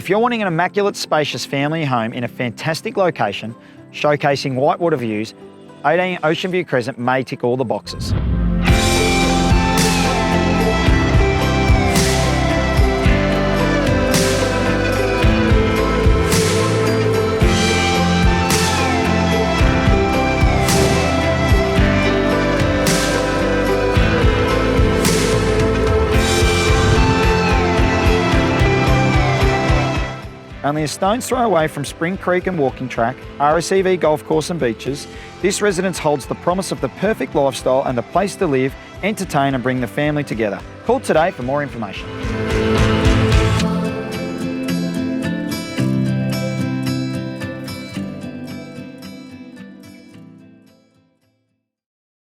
If you're wanting an immaculate, spacious family home in a fantastic location, showcasing whitewater views, 18 Ocean View Crescent may tick all the boxes. Only a stone's throw away from Spring Creek and walking track, RSEV golf course and beaches, this residence holds the promise of the perfect lifestyle and the place to live, entertain and bring the family together. Call today for more information.